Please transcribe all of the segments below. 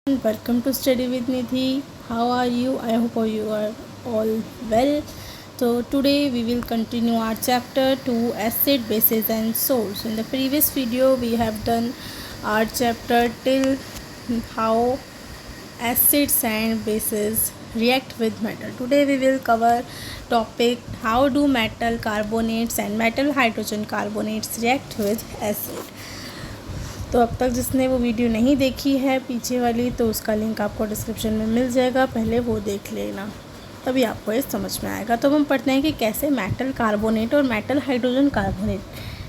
Welcome to Study with Nidhi. How are you? I hope you are all well. So today we will continue our chapter 2, acid, bases and salts. In the previous video we have done our chapter till how acids and bases react with metal. Today we will cover topic how do metal carbonates and metal hydrogen carbonates react with acid. तो अब तक जिसने वो video नहीं देखी है पीछे वाली, तो उसका लिंक आपको डिस्क्रिप्शन में मिल जाएगा, पहले वो देख लेना, तभी आपको ये समझ में आएगा। तो हम पढ़ते हैं कि कैसे मेटल कार्बोनेट और मेटल हाइड्रोजन कार्बोनेट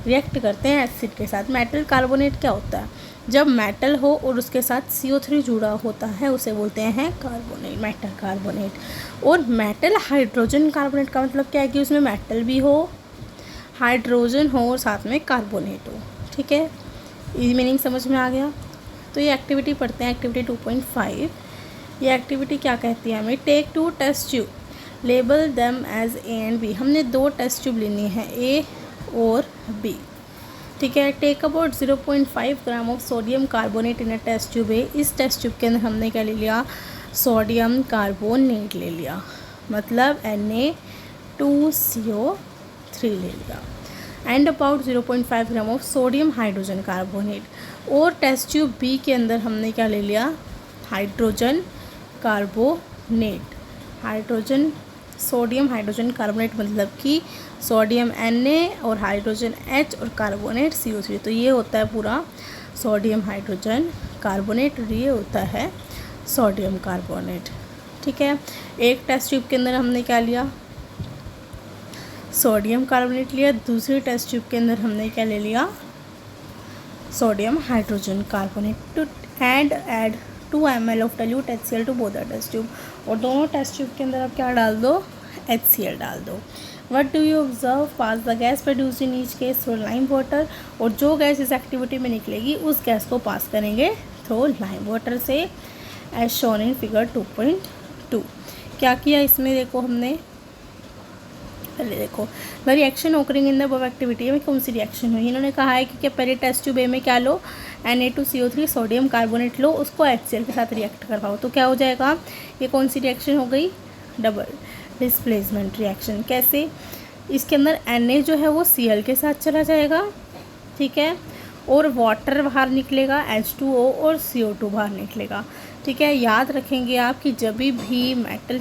रिएक्ट करते हैं एसिड के साथ। मेटल कार्बोनेट क्या होता है? जब मेटल हो और उसके साथ CO3 जुड़ा होता है उसे बोलते हैं कार्बोनेट, मेटल कार्बोनेट। और मेटल हाइड्रोजन कार्बोनेट का मतलब क्या है कि उसमें मेटल भी हो, हाइड्रोजन हो और साथ में कार्बोनेट हो। ठीक है, ये मीनिंग समझ में आ गया। तो ये एक्टिविटी पढ़ते हैं, एक्टिविटी 2.5। ये एक्टिविटी क्या कहती है हमें? Take 2 test tube, label them as A and B। हमने 2 टेस्ट ट्यूब लेनी है, A और B। ठीक है, take about 0.5 gram of sodium carbonate in a test tube A. इस टेस्ट ट्यूब के अंदर हमने क्या ले लिया? सोडियम कार्बोनेट ले लिया, मतलब Na2CO3 ले लिया। And about 0.5 gram of sodium hydrogen carbonate. और टेस्ट ट्यूब बी के अंदर हमने क्या ले लिया? Hydrogen carbonate. Hydrogen sodium hydrogen carbonate मतलब कि सोडियम Na और हाइड्रोजन H और कार्बोनेट CO3। तो ये होता है पूरा सोडियम हाइड्रोजन कार्बोनेट और ये होता है सोडियम कार्बोनेट। ठीक है, एक टेस्ट ट्यूब के अंदर हमने क्या लिया? सोडियम कार्बोनेट लिया। दूसरी टेस्ट ट्यूब के अंदर हमने क्या ले लिया? Sodium hydrogen carbonate. To add 2 ml of dilute HCl to both the test tube. और दोनों टेस्ट ट्यूब के अंदर आप क्या डाल दो? HCl डाल दो। What do you observe? Pass the gas produce in each case through lime water. और जो गैस इस एक्टिविटी में निकलेगी उस गैस को पास करेंगे थ्रू लाइम वाटर से, एज शोन इन फिगर 2.2। क्या किया इसमें? देखो हमने पहले देखो the reaction occurring in the above activity में कौन सी रिएक्शन हुई? इन्होंने कहा है कि क्या पहले टेस्ट ट्यूब ए में क्या लो? Na2CO3 सोडियम कार्बोनेट लो, उसको HCl के साथ रिएक्ट करवाओ। तो क्या हो जाएगा? ये कौन सी रिएक्शन हो गई? Double displacement reaction. कैसे? इसके अंदर Na जो है वो Cl के साथ चला जाएगा, ठीक है, और वाटर बाहर निकलेगा H2O और CO2 बाहर निकलेगा। ठीक है, याद रखेंगे आप कि जब भी मेटल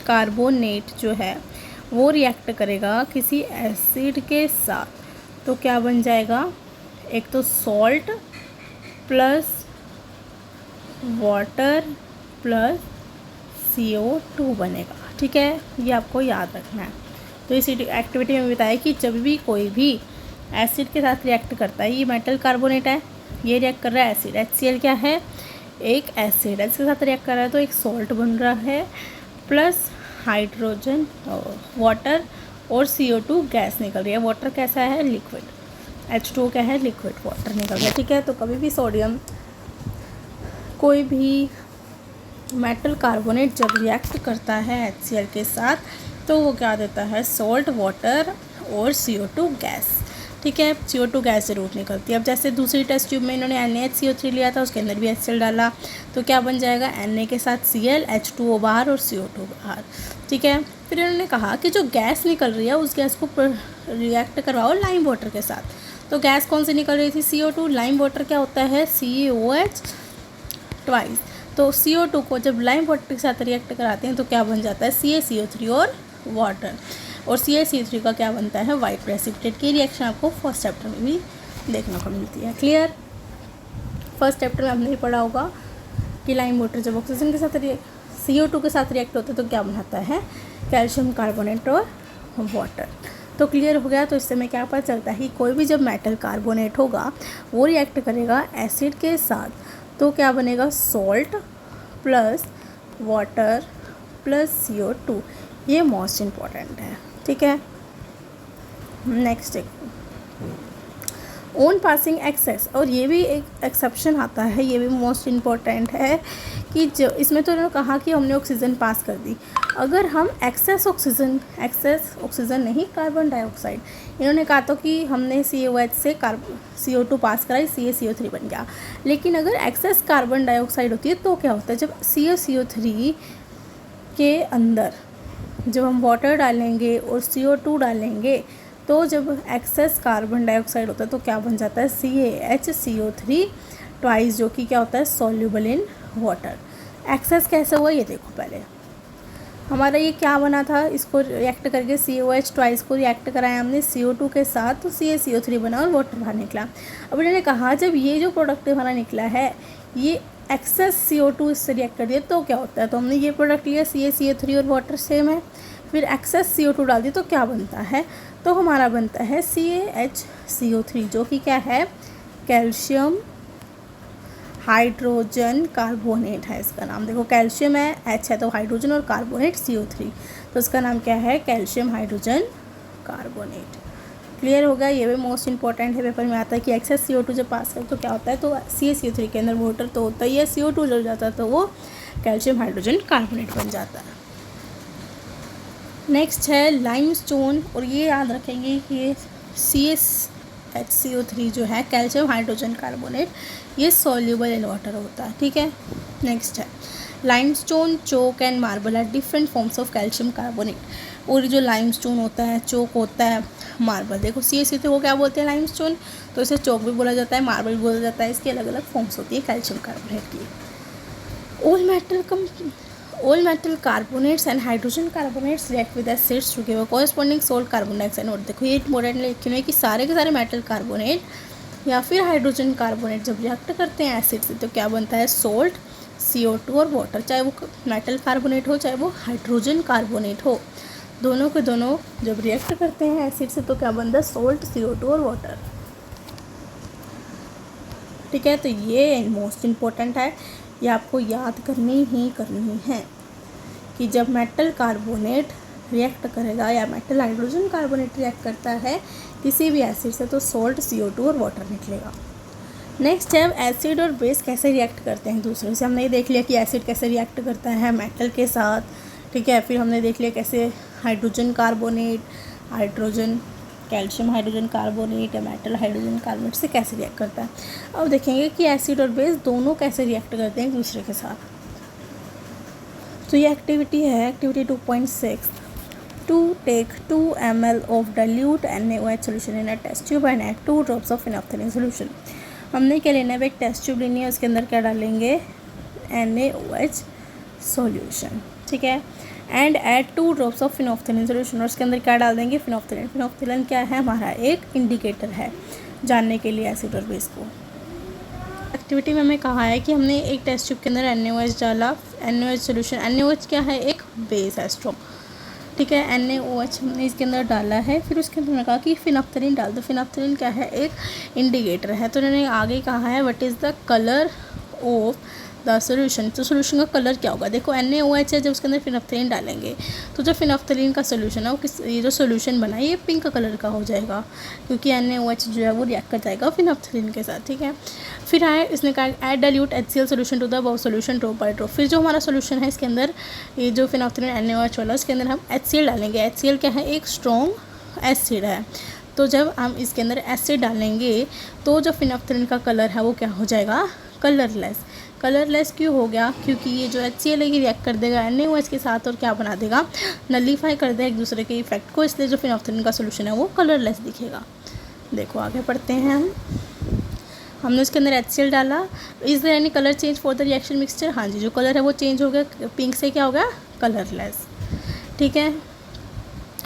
कार्बोनेट जो है वो रिएक्ट करेगा किसी एसिड के साथ, तो क्या बन जाएगा? एक तो salt plus water plus CO2 बनेगा। ठीक है, ये आपको याद रखना है। तो इस एक्टिविटी में बताया कि जब भी कोई भी एसिड के साथ रिएक्ट करता है, ये मेटल कार्बोनेट है, ये रिएक्ट कर रहा है एसिड, HCl क्या है? एक एसिड है, इसके साथ रिएक्ट कर रहा है तो एक सॉल्ट बन रहा है, प्लस हाइड्रोजन वाटर और CO2 गैस निकल रही है। वाटर कैसा है? लिक्विड। H2O क्या है? लिक्विड। वाटर निकल रहा है। ठीक है, तो कभी भी सोडियम, कोई भी मेटल कार्बोनेट जब रिएक्ट करता है HCl के साथ तो वो क्या देता है? सॉल्ट, वाटर और CO2 गैस। ठीक है, CO2 गैस ज़रूर निकलती है। अब जैसे दूसरी टेस्ट ट्यूब में इन्होंने NaHCO3 लिया था, उसके अंदर भी HCl डाला, तो क्या बन जाएगा? Na के साथ Cl, H2O बाहर और CO2 बाहर। ठीक है, फिर इन्होंने कहा कि जो गैस निकल रही है उस गैस को रिएक्ट करवाओ लाइम वाटर के साथ। तो गैस कौन सी निकल रही थी? CO2। लाइम वाटर क्या होता है? CaOH twice. तो CO2 को जब लाइम वाटर के साथ रिएक्ट कराते हैं तो क्या बन जाता है? CaCO3 और वाटर। और CaCO3 का क्या बनता है? White precipitate. की रिएक्शन आपको फर्स्ट चैप्टर में भी देखने को मिलती है। क्लियर? फर्स्ट चैप्टर में हमने ही पढ़ा होगा कि लाइम वाटर जब ऑक्सीजन के साथ CO2 के साथ रिएक्ट होता है तो क्या बनाता है? कैल्शियम कार्बोनेट और वाटर। तो क्लियर हो गया। तो इससे हमें क्या पता चलता है कि कोई भी जब मेटल कार्बोनेट होगा वो रिएक्ट करेगा एसिड के साथ तो क्या बनेगा? Salt plus water plus CO2। ये मोस्ट इम्पॉर्टेंट है। ठीक है, नेक्स्ट एक ऑन पासिंग एक्सेस, और ये भी एक एक्सेप्शन आता है, ये भी मोस्ट इम्पॉर्टेंट है कि जो इसमें तो उन्होंने कहा कि हमने ऑक्सीजन पास कर दी, अगर हम एक्सेस ऑक्सीजन नहीं, कार्बन डाइऑक्साइड, इन्होंने कहा तो कि हमने COH से CO2 पास कराई, CaCO3 बन गया। लेकिन अगर एक्सेस कार्बन डाइऑक्साइड होती है तो क्या होता है, जब CaCO3 के अंदर जब हम वाटर डालेंगे और CO2 डालेंगे तो जब एक्सेस कार्बन डाइऑक्साइड होता है तो क्या बन जाता है, CaHCO3 ट्वाइस, जो कि क्या होता है, सॉल्यूबल इन वाटर। एक्सेस कैसे हुआ ये देखो, पहले हमारा ये क्या बना था, इसको रिएक्ट करके COH ट्वाइस को रिएक्ट कराया हमने CO2 के साथ, तो CaCO3 बना और वाटर बाहर निकला। अब इन्होंने कहा जब ये जो प्रोडक्ट हमारा निकला है ये एक्सेस CO2 इससे रिएक्ट कर दिया तो क्या होता है, तो हमने ये प्रोडक्ट लिया, CaCO3 और वाटर सेम है, फिर एक्सेस CO2 डाल दी तो क्या बनता है, तो हमारा बनता है CaHCO3, जो कि क्या है, कैल्शियम हाइड्रोजन कार्बोनेट है इसका नाम। देखो कैल्शियम है, H है तो हाइड्रोजन और कार्बोनेट CO3, तो इसका नाम क्या है, कैल्शियम हाइड्रोजन कार्बोनेट। क्लियर हो गया, ये भी मोस्ट इंपॉर्टेंट है, पेपर में आता है कि एक्सेस CO2 जब पास कर तो क्या होता है, तो CaCO3 के अंदर वाटर तो होता ही है, CO2 जल जाता है तो वो कैल्शियम हाइड्रोजन कार्बोनेट बन जाता है। नेक्स्ट है लाइमस्टोन, और ये याद रखेंगे कि ये CaHCO3 जो है कैल्शियम हाइड्रोजन कार्बोनेट, ये सॉल्यूबल इन वाटर होता है, ठीक है। नेक्स्ट है limestone, chalk and marble are different forms of calcium carbonate, और जो लाइमस्टोन होता है, चोक होता है, मार्बल, देखो CaCO3 को क्या बोलते हैं, लाइमस्टोन, तो इसे चोक भी बोला जाता है, मार्बल भी बोला जाता है, इसकी अलग अलग फॉर्म्स होती है कैल्शियम कार्बोनेट की। All metal carbonates and hydrogen carbonates react with acids to give a corresponding salt carbon dioxide। और देखो ये इंपॉर्टेंट लिखने कि सारे के सारे मेटल कार्बोनेट या फिर हाइड्रोजन कार्बोनेट जब रिएक्ट करते हैं एसिड से तो क्या बनता है, सोल्ट, CO2 और वाटर, चाहे वो मेटल कार्बोनेट हो चाहे वो हाइड्रोजन कार्बोनेट हो, दोनों के दोनों जब रिएक्ट करते हैं एसिड से तो क्या बनता है, सोल्ट, CO2 और वाटर, ठीक है। तो ये मोस्ट इम्पोर्टेंट है, ये आपको याद करनी है कि जब मेटल कार्बोनेट रिएक्ट करेगा या मेटल हाइड्रोजन कार्बोनेट रिएक्ट करता है किसी भी एसिड से तो सोल्ट, CO2 और वाटर निकलेगा। नेक्स्ट है एसिड और बेस कैसे रिएक्ट करते हैं दूसरे से। हमने ये देख लिया कि एसिड कैसे रिएक्ट करता है मेटल के साथ, ठीक है। फिर हमने देख लिया कैसे hydrogen carbonate, hydrogen calcium hydrogen carbonate या मेटल हाइड्रोजन कार्बोनेट से कैसे रिएक्ट करता है। अब देखेंगे कि एसिड और बेस दोनों कैसे रिएक्ट करते हैं एक दूसरे के साथ। तो ये एक्टिविटी है activity 2.6, to take 2 ml of dilute NaOH solution in a test tube and add 2 drops of phenolphthalein solution। हमने क्या लेना है, एक टेस्ट ट्यूब लेनी है, उसके अंदर क्या डालेंगे, NaOH सॉल्यूशन, ठीक है, and add 2 drops of phenolphthalein solution, और उसके अंदर क्या डाल देंगे, फिनोफ्थेलिन। फिनोफ्थेलिन क्या है, हमारा एक इंडिकेटर है जानने के लिए एसिड और बेस को। एक्टिविटी में हमें कहा है कि हमने एक टेस्ट ट्यूब के अंदर NaOH डाला, NaOH सोल्यूशन, NaOH क्या है, एक बेस है स्ट्रॉन्ग, ठीक है। NaOH हमने इसके अंदर डाला है, फिर उसके अंदर उन्होंने कहा कि फिनोफ्थेलिन डाल दो। फिनोफ्थेलिन क्या है, एक इंडिकेटर है, तो उन्होंने आगे कहा है what is the colour of the solution. तो सोल्यूशन का कलर क्या होगा, देखो NaOH है, जब उसके अंदर फिनोफ्थेलिन डालेंगे तो जो फिनोफ्थेलिन का सोल्यूशन है वो ये जो सोल्यूशन बना है ये पिंक कलर का हो जाएगा, क्योंकि NaOH जो है वो रिएक्ट कर जाएगा फिनोफ्थेलिन के साथ, ठीक है। फिर आए इसने कहा add dilute HCl solution to the above solution drop by drop. फिर जो हमारा सोल्यूशन है इसके अंदर ये जो फिनोफ्थेलिन NaOH वाला उसके अंदर हम HCl डालेंगे। HCl क्या है, एक स्ट्रॉन्ग एसिड है, तो जब हम इसके अंदर एसिड डालेंगे तो जो फिनोफ्थेलिन का कलर है वो क्या हो जाएगा, कलरलेस। कलरलेस क्यों हो गया, क्योंकि ये जो HCl है ये रिएक्ट कर देगा NaOH के साथ और क्या बना देगा, नलीफाई कर देगा एक दूसरे के इफेक्ट को, इसलिए जो फिनोफ्थेलिन का सोल्यूशन है वो कलरलेस दिखेगा। देखो आगे पढ़ते हैं हमने उसके अंदर HCl डाला, is there any colour change for the reaction mixture, हाँ जी, जो कलर है वो चेंज हो गया, पिंक से क्या हो गया, कलरलेस, ठीक है।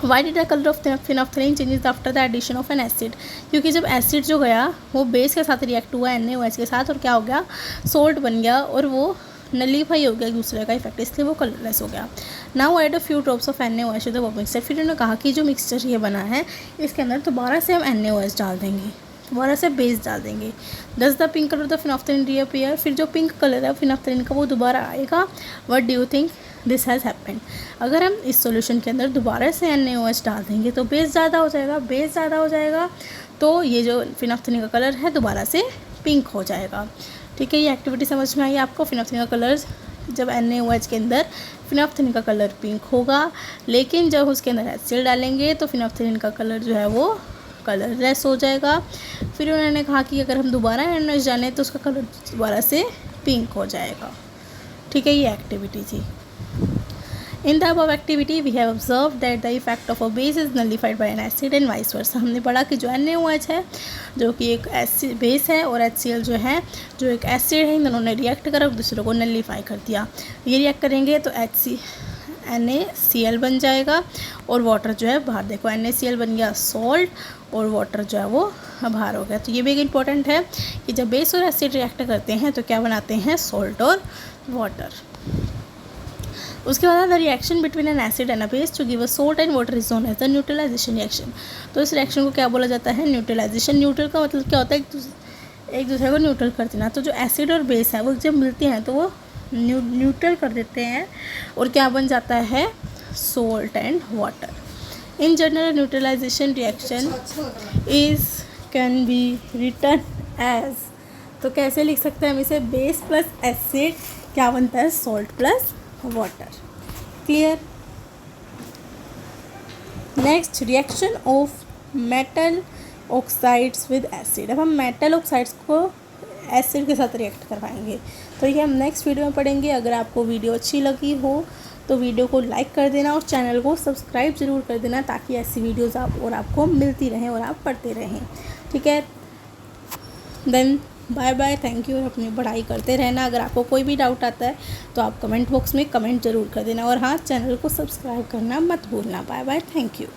Why did the colour of phenolphthalein changes after the addition of an acid, क्योंकि जब एसिड जो गया वो बेस के साथ रिएक्ट हुआ NaOH के साथ और क्या हो गया, सोल्ट बन गया और वो नलीफाई हो गया एक दूसरे का इफेक्ट, इसलिए वो कलरलेस हो गया। Now add a few drops of NaOH to the above mixture. फिर उन्होंने कहा कि जो मिक्सचर ये बना है इसके अंदर दोबारा से हम NaOH डाल देंगे, दोबारा से बेस डाल देंगे। Does the pink colour of the phenolphthalein reappear, फिर जो पिंक कलर है फिनोफ्थेलिन का वो दोबारा आएगा। What do you think this has happened, अगर हम इस सॉल्यूशन के अंदर दोबारा से NaOH डाल देंगे तो बेस ज़्यादा हो जाएगा, बेस ज़्यादा हो जाएगा तो ये जो फिनोफ्थेलिन का कलर है दोबारा से पिंक हो जाएगा, ठीक है। ये एक्टिविटी समझ में आई आपको, फिनोफ्थेलिन का कलर जब NaOH के अंदर फिनोल्फथालीन का कलर पिंक होगा, लेकिन जब उसके अंदर HCl डालेंगे तो फिनोल्फथालीन का कलर जो है वो कलरलेस हो जाएगा। फिर उन्होंने कहा कि अगर हम दोबारा NaOH डालें तो उसका कलर दोबारा से पिंक हो जाएगा। ठीक है, ये एक्टिविटी थी। In the above activity, we have observed that the effect of a base is nullified by an acid and vice versa। हमने पढ़ा कि जो NaOH है जो कि एक एसिड बेस है और HCl जो है जो एक एसिड है, इन दोनों ने रिएक्ट करा और दूसरे को नलीफाई कर दिया। ये रिएक्ट करेंगे तो NaCl बन जाएगा और वाटर जो है बाहर, देखो NaCl बन गया सॉल्ट और वाटर जो है वो बाहर हो गया। तो ये भी एक इम्पॉर्टेंट है कि जब बेस और एसिड रिएक्ट करते हैं तो क्या बनाते हैं, सॉल्ट और वाटर। उसके बाद the reaction between an acid and a base to give a salt and water is known as the neutralisation reaction. तो इस रिएक्शन को क्या बोला जाता है, न्यूट्रलाइजेशन। न्यूट्रल का मतलब क्या होता है, एक दूसरे को न्यूट्रल कर देना। तो जो एसिड और बेस है वो जब मिलते हैं तो वो न्यूट्रल कर देते हैं और क्या बन जाता है, salt and water. In general neutralisation reaction is can be written as, तो कैसे लिख सकते हैं हम इसे, बेस प्लस एसिड क्या बनता है, salt plus water. Clear. Next, reaction of metal oxides with acid. अब हम मेटल ऑक्साइड्स को एसिड के साथ रिएक्ट करवाएंगे, तो ये हम नेक्स्ट वीडियो में पढ़ेंगे। अगर आपको वीडियो अच्छी लगी हो तो वीडियो को लाइक कर देना और चैनल को सब्सक्राइब ज़रूर कर देना, ताकि ऐसी वीडियोज़ आपको मिलती रहें और आप पढ़ते रहें। ठीक है, then bye bye, thank you. अपनी पढ़ाई करते रहना। अगर आपको कोई भी डाउट आता है तो आप कमेंट बॉक्स में कमेंट ज़रूर कर देना और हाँ, चैनल को सब्सक्राइब करना मत भूलना। Bye bye, thank you.